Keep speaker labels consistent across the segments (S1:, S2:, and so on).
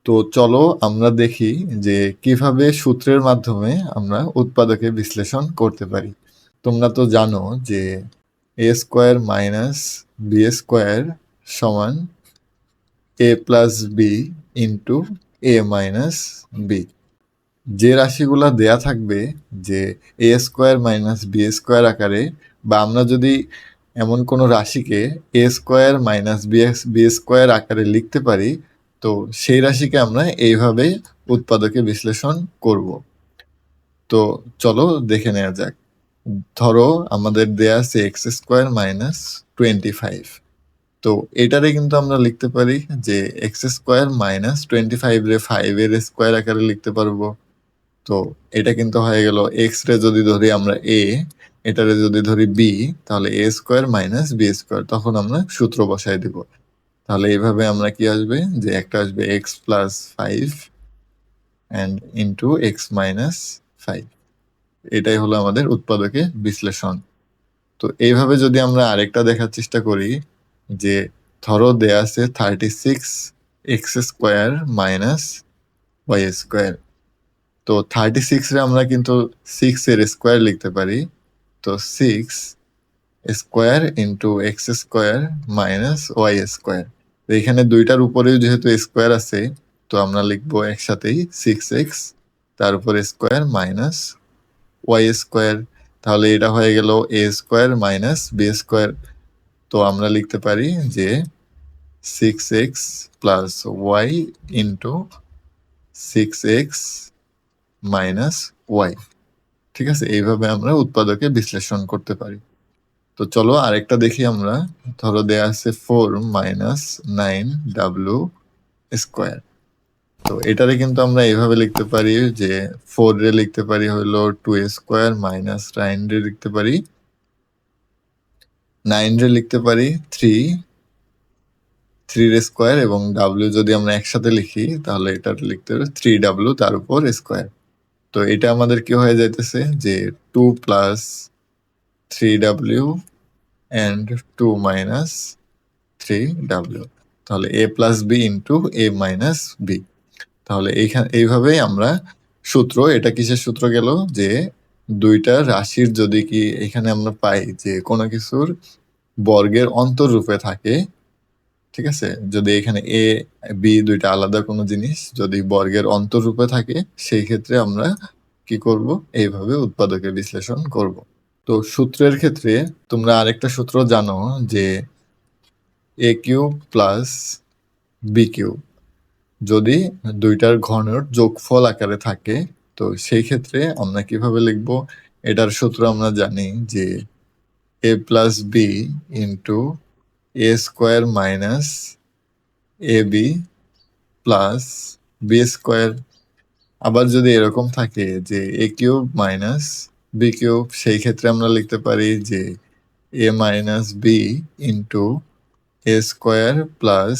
S1: তো চলো আমরা দেখি যে কিভাবে সূত্রের মাধ্যমে আমরা উৎপাদকে বিশ্লেষণ করতে পারি। তোমরা তো জানো যে A square minus B square সমান এ plus B into A minus B. যে রাশিগুলা দেয়া থাকবে যে A square minus B square আকারে, বা আমরা যদি এমন কোনো রাশিকে এ স্কোয়ার মাইনাস বি স্কোয়ার আকারে লিখতে পারি, তো সেই রাশিকে আমরা এইভাবে উৎপাদকে বিশ্লেষণ করব। তো চলো দেখে নেওয়া যাক। ধরো আমাদের দেয়া আছে এক্স স্কোয়ার মাইনাস 25। তো এটারে কিন্তু আমরা লিখতে পারি যে এক্স স্কোয়ার মাইনাস 25 রে 5 এর স্কোয়ার আকারে লিখতে পারবো। তো এটা কিন্তু হয়ে গেল এক্স রে যদি ধরি আমরা এ, এটারে যদি ধরি বি, তাহলে এ স্কোয়ার মাইনাস বি স্কোয়ার, তখন আমরা সূত্র বসাই দিব। তাহলে এইভাবে আমরা কি আসবে যে একটা আসবে x plus 5 and into x minus 5। এটাই হলো আমাদের উৎপাদকে বিশ্লেষণ। তো এইভাবে যদি আমরা আরেকটা দেখার চেষ্টা করি, যে ধরো দেয়া আছে 36 X square minus Y square. তো 36 রে আমরা কিন্তু 6 এর স্কোয়ার লিখতে পারি। তো 6 square into X square minus Y square. এখানে দুইটার উপরেও যেহেতু স্কোয়ার আছে, তো আমরা লিখবো একসাথেই 6x তার উপরে স্কোয়ার মাইনাস ওয়াই স্কোয়ার। তাহলে এটা হয়ে গেল A square minus B square. তো আমরা লিখতে পারি যে 6x plus Y into 6x minus Y. ঠিক আছে, এইভাবে আমরা উৎপাদকে বিশ্লেষণ করতে পারি। তো চলো আরেকটা দেখি আমরা। ধরো দেয়া আছে 4 মাইনাস 9w স্কোয়ার। তো এটারে কিন্তু আমরা এইভাবে লিখতে পারি যে 4 রে লিখতে পারি হলো 2 স্কোয়ার মাইনাস 9 রে লিখতে পারি 9 রে লিখতে পারি 3 রে স্কোয়ার, এবং w যদি আমরা একসাথে লিখি তাহলে এটা লিখতে হবে 3w তার উপর স্কোয়ার। তো এটা আমাদের কি হয়ে যাইতেছে যে 2 plus 3w and 2 minus 3w। তাহলে a plus B into A minus B. তাহলে এইভাবেই আমরা সূত্র, এটা কিসের সূত্র গেল, যে দুইটা রাশির যদি কি এখানে আমরা পাই যে কোনো কিছুর বর্গের অন্তররূপে থাকে, ঠিক আছে, যদি এখানে এ বি দুইটা আলাদা কোনো জিনিস যদি বর্গের অন্তররূপে থাকে, সেই ক্ষেত্রে আমরা কি করব, এইভাবে উৎপাদকের বিশ্লেষণ করব। তো সূত্রের ক্ষেত্রে তোমরা আরেকটা সূত্র জানো যে এ কিউব প্লাস বি কিউব যদি দুইটার ঘনের যোগফল আকারে থাকে, তো সেই ক্ষেত্রে আমরা কিভাবে লিখব, এটার সূত্র আমরা জানি যে A plus B into A square minus A B plus B square. আবার যদি এরকম থাকে যে এ কিউব মাইনাস বি কিউব, সেই ক্ষেত্রে আমরা লিখতে পারি যে A minus B into A square plus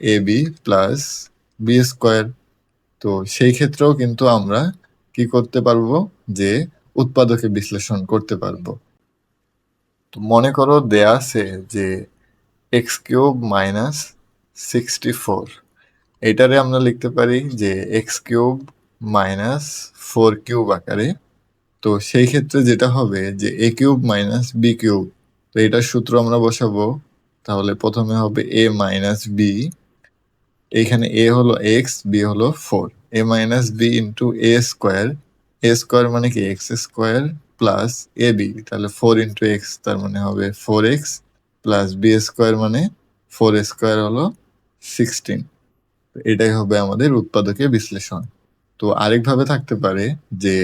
S1: A B plus B square. তো সেই ক্ষেত্রেও কিন্তু আমরা কি করতে পারবো, যে উৎপাদকে বিশ্লেষণ করতে পারবো। তো মনে করো দেয়া আছে যে এক্স কিউব মাইনাস 64। এটারে আমরা লিখতে পারি যে এক্স কিউব মাইনাস 4 কিউব আকারে। তো সেই ক্ষেত্রে যেটা হবে যে এ কিউব মাইনাস বি কিউব, তো এটার সূত্র আমরা বসাবো। তাহলে প্রথমে হবে এ মাইনাস বি, এখানে এ হলো এক্স, বি হলো 4, এ মাইনাস বি ইন্টু এ স্কোয়ার। এ স্কোয়ার মানে কি x square plus A B, তাহলে 4 ইন্টু এক্স তার মানে হবে 4x প্লাস বি স্কোয়ার মানে 4 স্কোয়ার হলো 16। এটাই হবে আমাদের উৎপাদকের বিশ্লেষণ। তো আরেকভাবে থাকতে পারে যে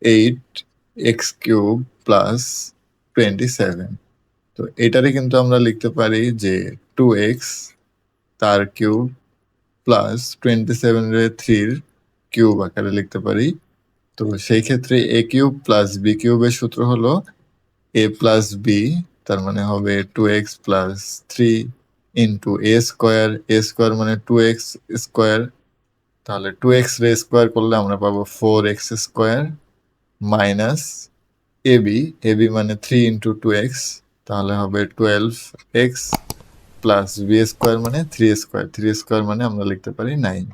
S1: 8x কিউব প্লাস 27। তো এটারে কিন্তু আমরা লিখতে পারি যে 2x তার কিউব প্লাস 27 রে 3 কিউব আকারে লিখতে পারি। তো সেই ক্ষেত্রে এ কিউব প্লাস বি কিউবের সূত্র হলো এ প্লাস বি, তার মানে হবে 2x প্লাস 3 ইন্টু এ স্কোয়ার। এ স্কোয়ার মানে 2x স্কোয়ার, তাহলে 2x রে স্কোয়ার করলে আমরা পাবো 4x square minus AB, AB মানে 3 ইন্টু 2x, তাহলে হবে 12x প্লাস বি স্কোয়ার মানে 3 স্কোয়ার, 3 স্কোয়ার মানে আমরা লিখতে পারি 9।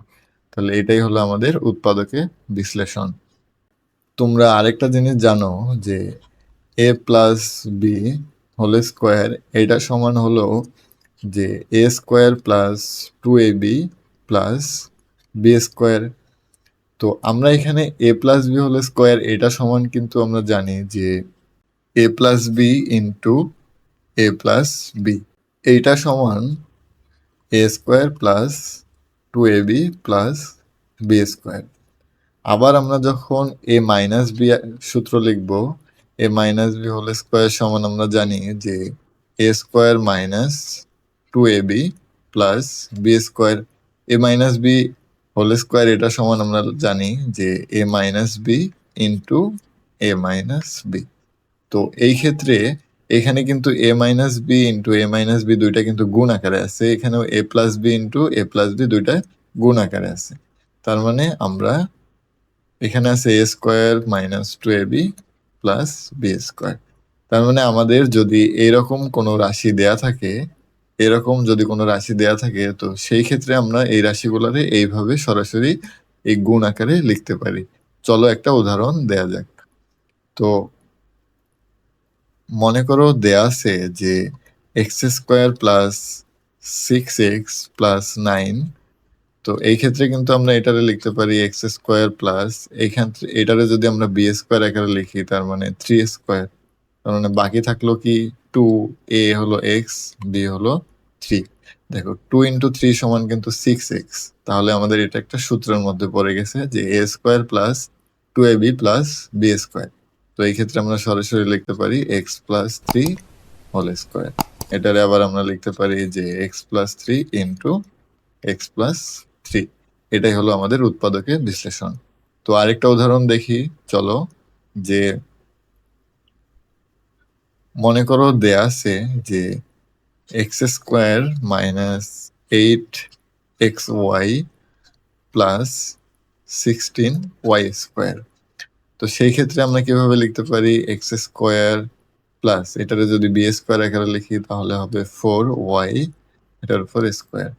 S1: তাহলে এটাই হলো আমাদের উৎপাদকে বিশ্লেষণ। তোমরা আরেকটা জিনিস জানো যে A plus B whole square এটা সমান হলো যে A square plus 2ab plus B square. তো আমরা এখানে A plus B whole square এটা সমান কিন্তু আমরা জানি যে A plus B into A plus B, এইটা সমান A square plus 2ab plus B square. আবার আমরা যখন এ মাইনাস বি সূত্র লিখব, A minus B whole square সমান আমরা জানি যে A square minus 2ab plus B square. A minus B whole square এটা সমান আমরা জানি যে A minus B into A minus B. তো এই ক্ষেত্রে এখানে কিন্তু A minus B into A minus B দুইটা কিন্তু গুণ আকারে আছে, এখানেও A plus B into A plus B দুইটা গুণ আকারে আছে। তার মানে আমরা এখানে আছে A square minus 2ab plus B square. তার মানে আমাদের যদি এরকম কোনো রাশি দেয়া থাকে, এরকম যদি কোনো রাশি দেয়া থাকে, তো সেই ক্ষেত্রে আমরা এই রাশিগুলোরে এইভাবে সরাসরি এই গুণ আকারে লিখতে পারি। চলো একটা উদাহরণ দেয়া যাক। তো মনে করো দেয়া আছে যে x square plus 6x plus 9। তো এই ক্ষেত্রে কিন্তু আমরা এটারে লিখতে পারি এক্স স্কোয়ার প্লাস এইখান এটারে যদি আমরা বি স্কোয়ার আকারে লিখি তার মানে 3 স্কোয়ার। তার মানে বাকি থাকলো কি 2, এ হলো এক্স, বি হলো 3। দেখো 2 ইন্টু 3 সমান কিন্তু 6x। তাহলে আমাদের এটা একটা সূত্রের মধ্যে পড়ে গেছে যে A square plus 2ab plus B square. তো এই ক্ষেত্রে আমরা সরাসরি লিখতে পারি এক্স প্লাস 3 হোল স্কোয়ার। এটারে আবার আমরা লিখতে পারি যে x plus 3 into x plus 3। এটাই হলো আমাদের উৎপাদকের বিশ্লেষণ। তো আরেকটা উদাহরণ দেখি চলো। যে মনে করো দেয়া আছে যে x square minus 8xy plus 16y square. তো সেই ক্ষেত্রে আমরা কিভাবে লিখতে পারি এক্স স্কোয়ার প্লাস এটারে যদি বি স্কোয়ার আকারে লিখি তাহলে হবে 4y এটার উপর স্কোয়ার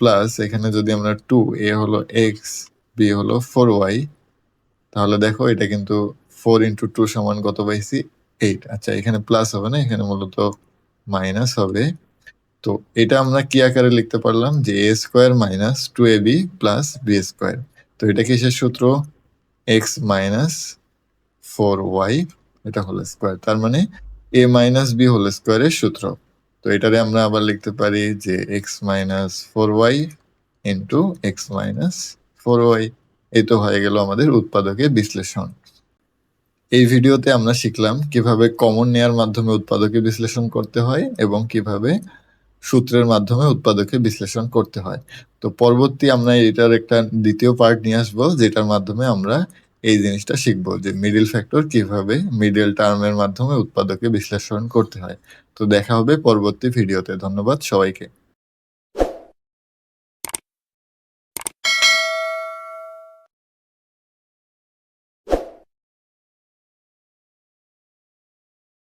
S1: প্লাস এখানে যদি আমরা 2, এ হলো এক্স, বি হলো 4y। তাহলে দেখো এটা কিন্তু 4 ইন্টু 2 সমান কত পাইছি 8। আচ্ছা এখানে প্লাস হবে না, এখানে মূলত মাইনাস হবে। তো এটা আমরা কি আকারে লিখতে পারলাম যে A square minus 2ab plus B square. তো এটা কিসের সূত্র? এক্স মাইনাস 4y এটা হোল স্কোয়ার। তার মানে এ মাইনাস বি হোল স্কোয়ারের সূত্র। তো এটারে আমরা আবার লিখতে পারি যে x minus 4y into x minus 4y। এই তো হয়ে গেল আমাদের উৎপাদকের বিশ্লেষণ। এই ভিডিওতে আমরা শিখলাম কিভাবে কমন নেয়ার মাধ্যমে উৎপাদকে বিশ্লেষণ করতে হয় এবং কিভাবে সূত্রের মাধ্যমে উৎপাদকে বিশ্লেষণ করতে হয়। তো পরবর্তী আমরা এটার একটা দ্বিতীয় পার্ট নিয়ে আসবো যেটার মাধ্যমে আমরা এই জিনিসটা শিখবো যে মিডল ফ্যাক্টর কিভাবে মিডল টার্মের মাধ্যমে উৎপাদকে বিশ্লেষণ করতে হয়। তো দেখা হবে পরবর্তী ভিডিওতে। ধন্যবাদ সবাইকে।